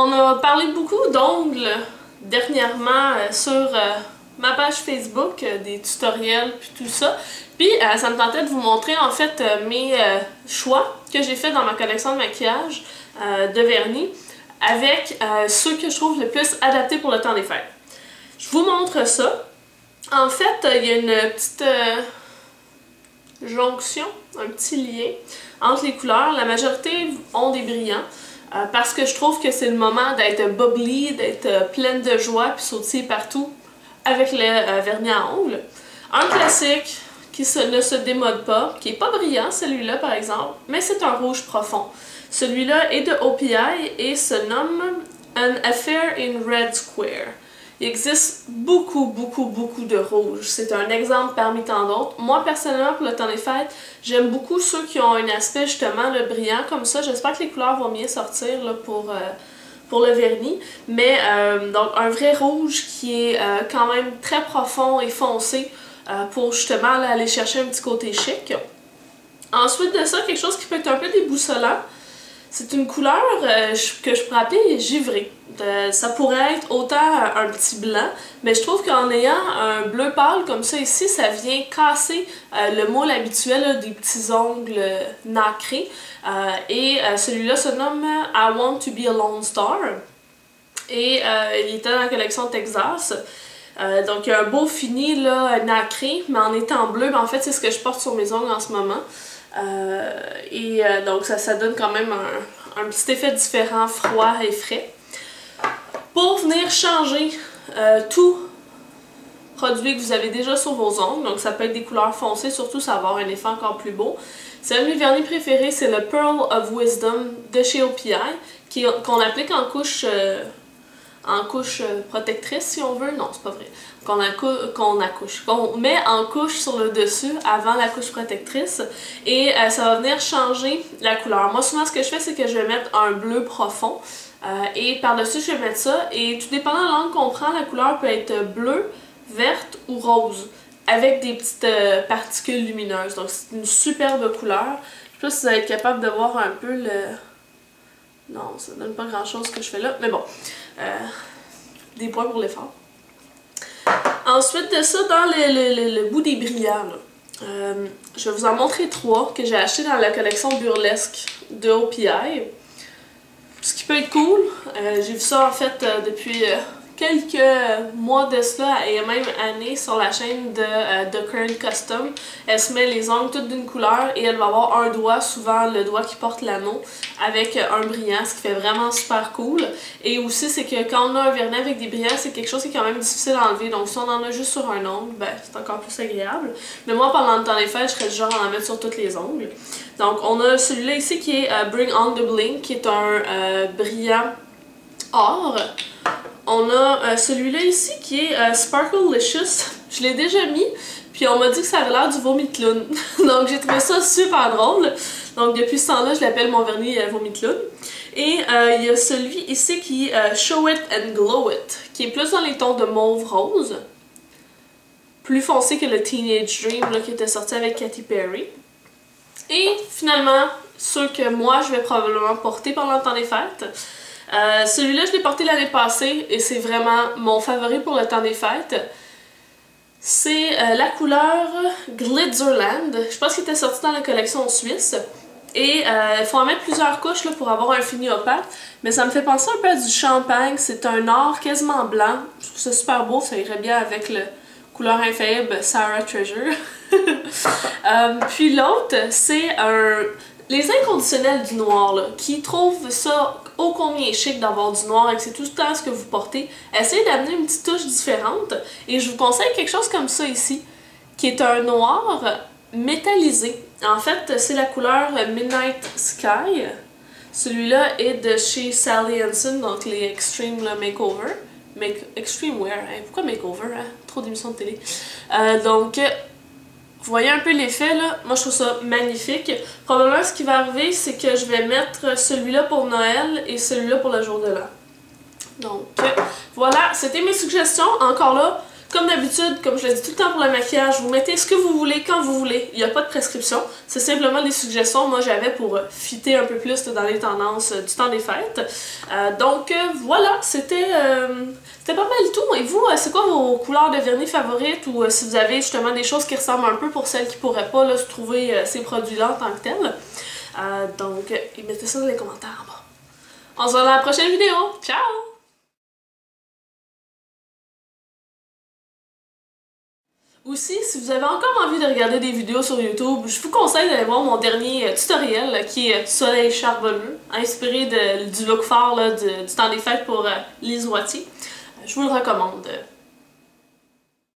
On a parlé beaucoup d'ongles dernièrement sur ma page Facebook, des tutoriels puis tout ça. Puis ça me tentait de vous montrer en fait mes choix que j'ai fait dans ma collection de maquillage de vernis avec ceux que je trouve le plus adaptés pour le temps des fêtes. Je vous montre ça. En fait, il y a une petite jonction, un petit lien entre les couleurs. La majorité ont des brillants parce que je trouve que c'est le moment d'être bubbly, d'être pleine de joie puis sautiller partout avec le vernis à ongles. Un classique qui ne se démode pas, qui n'est pas brillant celui-là par exemple, mais c'est un rouge profond. Celui-là est de OPI et se nomme An Affair in Red Square. Il existe beaucoup de rouge. C'est un exemple parmi tant d'autres. Moi, personnellement, pour le temps des fêtes, j'aime beaucoup ceux qui ont un aspect justement le brillant comme ça. J'espère que les couleurs vont bien sortir là, pour le vernis. Mais donc un vrai rouge qui est quand même très profond et foncé pour justement là, aller chercher un petit côté chic. Ensuite de ça, quelque chose qui peut être un peu déboussolant. C'est une couleur que je pourrais appeler givrée. Ça pourrait être autant un petit blanc, mais je trouve qu'en ayant un bleu pâle comme ça ici, ça vient casser le moule habituel là, des petits ongles nacrés. Celui-là se nomme I Want to be a Lone Star. Et il était dans la collection Texas. Donc il y a un beau fini là, nacré, mais en étant bleu, ben, en fait c'est ce que je porte sur mes ongles en ce moment. Donc ça donne quand même un petit effet différent, froid et frais. Pour venir changer tout produit que vous avez déjà sur vos ongles, donc ça peut être des couleurs foncées, surtout ça va avoir un effet encore plus beau. C'est un de mes vernis préférés, c'est le Pearl of Wisdom de chez OPI, qu'on applique en couche protectrice si on veut, non c'est pas vrai, qu'on met en couche sur le dessus avant la couche protectrice et ça va venir changer la couleur. Moi souvent ce que je fais c'est que je vais mettre un bleu profond et par dessus je vais mettre ça et tout dépendant de l'angle qu'on prend, la couleur peut être bleue, verte ou rose avec des petites particules lumineuses, donc c'est une superbe couleur. Je sais pas si vous allez être capable de voir un peu le... Non, ça donne pas grand chose ce que je fais là, mais bon, des points pour l'effort. Ensuite de ça, dans le bout des brillants, je vais vous en montrer 3 que j'ai acheté dans la collection Burlesque de OPI. Ce qui peut être cool, j'ai vu ça en fait depuis quelques mois de cela et même années sur la chaîne de The Current Custom. Elle se met les ongles toutes d'une couleur et elle va avoir un doigt, souvent le doigt qui porte l'anneau, avec un brillant, ce qui fait vraiment super cool. Et aussi c'est que quand on a un vernis avec des brillants, c'est quelque chose qui est quand même difficile à enlever. Donc si on en a juste sur un ongle, ben c'est encore plus agréable. Mais moi pendant le temps des fêtes, je serais du genre à en mettre sur tous les ongles. Donc on a celui-là ici qui est Bring On The Bling, qui est un brillant or. On a celui-là ici qui est Sparklelicious. Je l'ai déjà mis, puis on m'a dit que ça avait l'air du vomi de clown. Donc j'ai trouvé ça super drôle. Donc depuis ce temps-là, je l'appelle mon vernis vomi de clown. Et il y a celui ici qui est Show It and Glow It, qui est plus dans les tons de mauve rose. Plus foncé que le Teenage Dream là, qui était sorti avec Katy Perry. Et finalement, ceux que moi je vais probablement porter pendant le temps des fêtes. Celui-là, je l'ai porté l'année passée et c'est vraiment mon favori pour le temps des fêtes. C'est la couleur Glitzerland. Je pense qu'il était sorti dans la collection suisse. Et il faut en mettre plusieurs couches là, pour avoir un fini opaque. Mais ça me fait penser un peu à du champagne. C'est un or quasiment blanc. Je trouve ça super beau. Ça irait bien avec le couleur infaillible Sarah Treasure. Puis l'autre, c'est les inconditionnels du noir, là, qui trouvent ça ô combien chic d'avoir du noir et que c'est tout le temps ce que vous portez. Essayez d'amener une petite touche différente et je vous conseille quelque chose comme ça ici, qui est un noir métallisé. En fait, c'est la couleur Midnight Sky. Celui-là est de chez Sally Hansen, donc les Extreme là, Makeover. Extreme Wear, hein? Pourquoi Makeover? Hein? Trop d'émissions de télé. Vous voyez un peu l'effet là, moi je trouve ça magnifique. Probablement ce qui va arriver c'est que je vais mettre celui-là pour Noël et celui-là pour le jour de l'an. Donc voilà, c'était mes suggestions. Encore là, Comme d'habitude, comme je le dis tout le temps pour le maquillage, vous mettez ce que vous voulez quand vous voulez. Il n'y a pas de prescription. C'est simplement des suggestions que moi j'avais pour fitter un peu plus dans les tendances du temps des fêtes. Donc voilà, c'était pas mal tout. Et vous, c'est quoi vos couleurs de vernis favorites ou si vous avez justement des choses qui ressemblent un peu pour celles qui pourraient pas là, se trouver ces produits-là en tant que tels. Donc, mettez ça dans les commentaires en bas. On se voit dans la prochaine vidéo. Ciao! Aussi, si vous avez encore envie de regarder des vidéos sur YouTube, je vous conseille d'aller voir mon dernier tutoriel qui est Soleil charbonneux, inspiré du look fort là, du temps des fêtes pour Lise Wattier. Je vous le recommande.